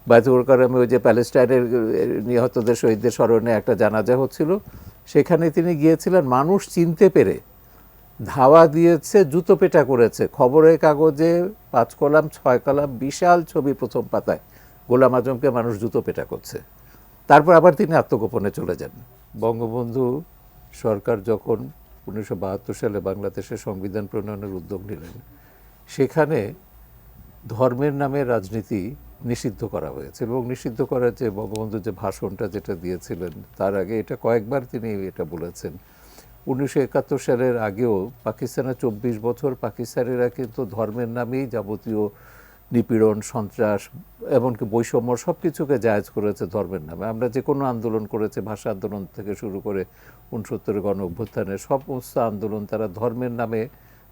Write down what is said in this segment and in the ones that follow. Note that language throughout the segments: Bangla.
বায়তুল মোকাররমে ওই যে প্যালেস্টাইনের নিহতদের শহীদদের স্মরণে একটা জানাজা হচ্ছিল, সেখানে তিনি গিয়েছিলেন। মানুষ চিনতে পেরে ধাওয়া দিয়েছে, জুতো পেটা করেছে। খবরের কাগজে 5 কলাম 6 কলাম বিশাল ছবি প্রথম পাতায়, গোলাম আজমকে মানুষ জুতো পেটা করছে। তারপর আবার তিনি আত্মগোপনে চলে যান। বঙ্গবন্ধু সরকার যখন 1972 সালে বাংলাদেশের সংবিধান প্রণয়নের উদ্যোগ নিলেন, সেখানে ধর্মের নামে রাজনীতি নিষিদ্ধ করা হয়েছে। এবং নিষিদ্ধ করার যে বঙ্গবন্ধু যে ভাষণটা যেটা দিয়েছিলেন, তার আগে এটা কয়েকবার তিনি এটা বলেছেন। 1971 সালের আগেও পাকিস্তানে 24 বছর পাকিস্তানিরা কিন্তু ধর্মের নামেই যাবতীয় নিপীড়ন, সন্ত্রাস, এমনকি বৈষম্য সব কিছুকে জায়েজ করেছে ধর্মের নামে। আমরা যে কোনো আন্দোলন করেছে, ভাষা আন্দোলন থেকে শুরু করে 69 গণ অভ্যুত্থানের সমস্ত আন্দোলন তারা ধর্মের নামে,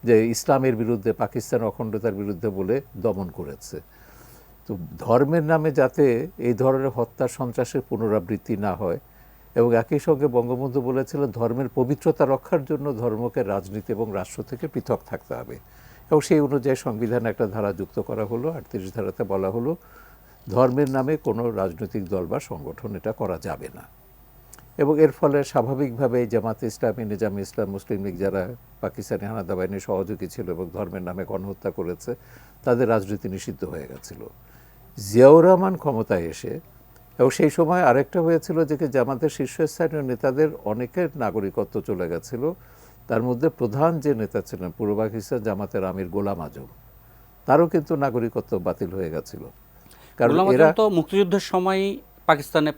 যে ইসলামের বিরুদ্ধে, পাকিস্তান অখণ্ডতার বিরুদ্ধে বলে দমন করেছে। তো ধর্মের নামে যাতে এই ধরনের হত্যা সন্ত্রাসের পুনরাবৃত্তি না হয়, এবং একই সঙ্গে বঙ্গবন্ধু বলেছিলেন ধর্মের পবিত্রতা রক্ষার জন্য ধর্মকে রাজনীতি এবং রাষ্ট্র থেকে পৃথক থাকতে হবে। এবং সেই অনুযায়ী সংবিধানে একটা ধারা যুক্ত করা হলো, 38 ধারাতে বলা হলো ধর্মের নামে কোনো রাজনৈতিক দল বা সংগঠন এটা করা যাবে না। এবং এর ফলে স্বাভাবিকভাবে জামাতে ইসলামী, নিজামে ইসলাম, মুসলিম লীগ যারা পাকিস্তানি হানাদার বাহিনীর সহযোগী ছিল এবং ধর্মের নামে গণহত্যা করেছে, তাদের রাজনীতি নিষিদ্ধ হয়ে গেছিল। জিয়াউর রহমান ক্ষমতায় এসে, এবং সেই সময় আরেকটা হয়েছিল যে জামাতের শীর্ষস্থানীয় নেতাদের অনেকের নাগরিকত্ব চলে গেছিল। তার মধ্যে প্রধান যে নেতা ছিলেন পূর্ব পাকিস্তান জামাতের আমির গোলাম আজম, তারও কিন্তু নাগরিকত্ব বাতিল হয়ে গেছিল। কারণ এরা তো মুক্তিযুদ্ধের সময় পাকিস্তানে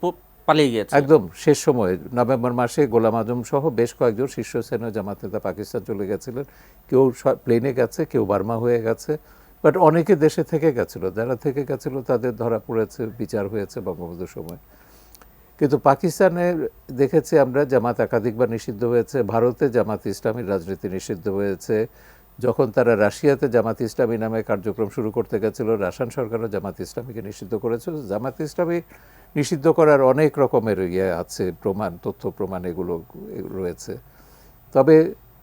পালিয়ে গিয়েছে। একদম শেষ সময়ে নভেম্বর মাসে গোলাম আজম সহ বেশ কয়েকজন শীর্ষস্থানীয় জামাত নেতা পাকিস্তান চলে গেছিলেন। কেউ প্লেনে গেছে, কেউ বার্মা হয়ে গেছে, বাট অনেকে দেশে থেকে গেছিলো। যারা থেকে গেছিলো তাদের ধরা পড়েছে, বিচার হয়েছে বঙ্গবন্ধুর সময়। কিন্তু পাকিস্তানে দেখেছি আমরা জামাত একাধিকবার নিষিদ্ধ হয়েছে, ভারতে জামাত ইসলামীর রাজনীতি নিষিদ্ধ হয়েছে। যখন তারা রাশিয়াতে জামাত ইসলামী নামে কার্যক্রম শুরু করতে গেছিল, রাশিয়ান সরকারও জামাত ইসলামীকে নিষিদ্ধ করেছিল। জামাত ইসলামী নিষিদ্ধ করার অনেক রকমের আছে, প্রমাণ, তথ্য প্রমাণ এগুলো রয়েছে। তবে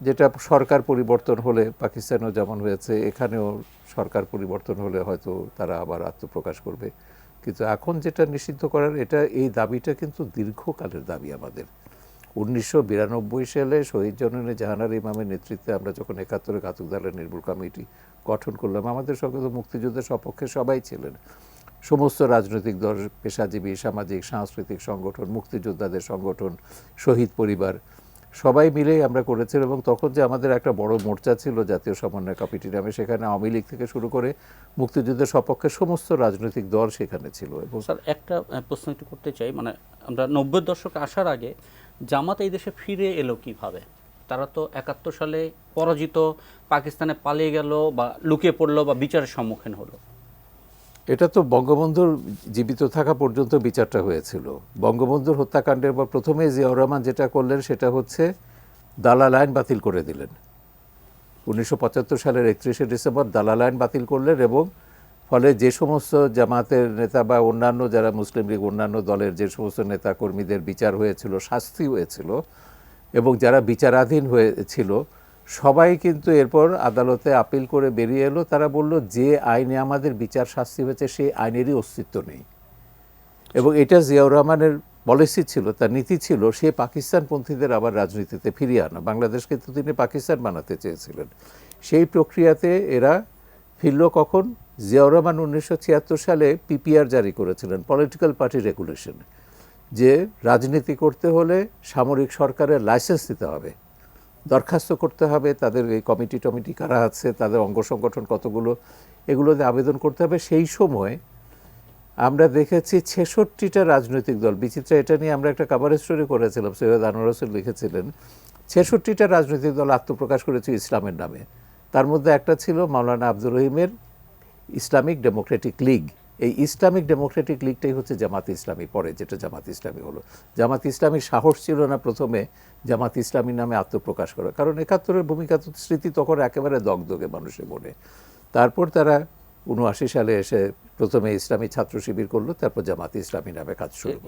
যেটা সরকার পরিবর্তন হলে পাকিস্তানেও যেমন হয়েছে, এখানেও সরকার পরিবর্তন হলে হয়তো তারা আবার আত্মপ্রকাশ করবে। কিন্তু এখন যেটা নিষিদ্ধ করার, এই দাবিটা কিন্তু দীর্ঘকালের দাবি আমাদের। 1992 সালে শহীদ জননী জাহানারা ইমামের নেতৃত্বে আমরা যখন 71 ঘাতক দলের নির্মূল কমিটি গঠন করলাম, আমাদের সঙ্গে তো মুক্তিযুদ্ধের সপক্ষে সবাই ছিলেন, সমস্ত রাজনৈতিক দল, পেশাজীবী, সামাজিক, সাংস্কৃতিক সংগঠন, মুক্তিযোদ্ধাদের সংগঠন, শহীদ পরিবার, সবাই মিলেই আমরা করেছিলাম। এবং তখন যে আমাদের একটা বড় মোর্চা ছিল জাতীয় সমন্বয় কমিটি নামে, সেখানে আওয়ামী লীগ থেকে শুরু করে মুক্তিযুদ্ধের সপক্ষে সমস্ত রাজনৈতিক দল সেখানে ছিল। এবং স্যার একটা প্রশ্ন একটু করতে চাই, মানে আমরা 90-এর দশকে আসার আগে জামাত এই দেশে ফিরে এলো কিভাবে? তারা তো 71 সালে পরাজিত, পাকিস্তানে পালিয়ে গেল বা লুকিয়ে পড়লো বা বিচারের সম্মুখীন হলো। এটা তো বঙ্গবন্ধুর জীবিত থাকা পর্যন্ত বিচারটা হয়েছিল। বঙ্গবন্ধুর হত্যাকাণ্ডের পর প্রথমে জিয়াউর রহমান যেটা করলেন সেটা হচ্ছে দালাল আইন বাতিল করে দিলেন। 1975 সালের 31শে ডিসেম্বর দালাল আইন বাতিল করলেন, এবং ফলে যে সমস্ত জামাতের নেতা বা অন্যান্য যারা মুসলিম লীগ অন্যান্য দলের যে সমস্ত নেতা কর্মীদের বিচার হয়েছিল, শাস্তি হয়েছিল, এবং যারা বিচারাধীন হয়েছিল সবাই কিন্তু এরপর আদালতে আপিল করে বেরিয়ে এলো। তারা বলল যে আইনে আমাদের বিচার শাস্তি হয়েছে সেই আইনেরই অস্তিত্ব নেই। এবং এটা জিয়াউর রহমানের পলিসি ছিল, তার নীতি ছিল, সে পাকিস্তানপন্থীদের আবার রাজনীতিতে ফিরিয়ে আনা। বাংলাদেশকে তো তিনি পাকিস্তান বানাতে চেয়েছিলেন। সেই প্রক্রিয়াতে এরা ফিরল কখন? জিয়াউর রহমান 1976 সালে পিপিআর জারি করেছিলেন, পলিটিক্যাল পার্টি রেগুলেশন, যে রাজনীতি করতে হলে সামরিক সরকারের লাইসেন্স দিতে হবে, দরখাস্ত করতে হবে, তাদের এই কমিটি কারা আছে, তাদের অঙ্গ সংগঠন কতগুলো, এগুলোতে আবেদন করতে হবে। সেই সময় আমরা দেখেছি 66টা রাজনৈতিক দল, বিচিত্রা এটা নিয়ে আমরা একটা কভারেজ স্টোরি করেছিলাম, সৈয়দ আনোয়ার হোসেন লিখেছিলেন, 66টা রাজনৈতিক দল আত্মপ্রকাশ করেছে ইসলামের নামে। তার মধ্যে একটা ছিল মাওলানা আব্দুর রহিমের ইসলামিক ডেমোক্রেটিক লীগ। এই ইসলামিক ডেমোক্রেটিক লীগটাই হচ্ছে জামাত ইসলামী, পরে যেটা জামাত ইসলামী হলো। জামাত ইসলামীর সাহস ছিল না প্রথমে জামাত ইসলামীর নামে আত্মপ্রকাশ করা, কারণ 71-এর ভূমিকা স্মৃতি তখন একেবারে দগদগে মানুষের মনে। তারপর তারা 79 সালে এসে প্রথমে ইসলামী ছাত্র শিবির করলো, তারপর জামাত ইসলামী নামে কাজ শুরু করলো।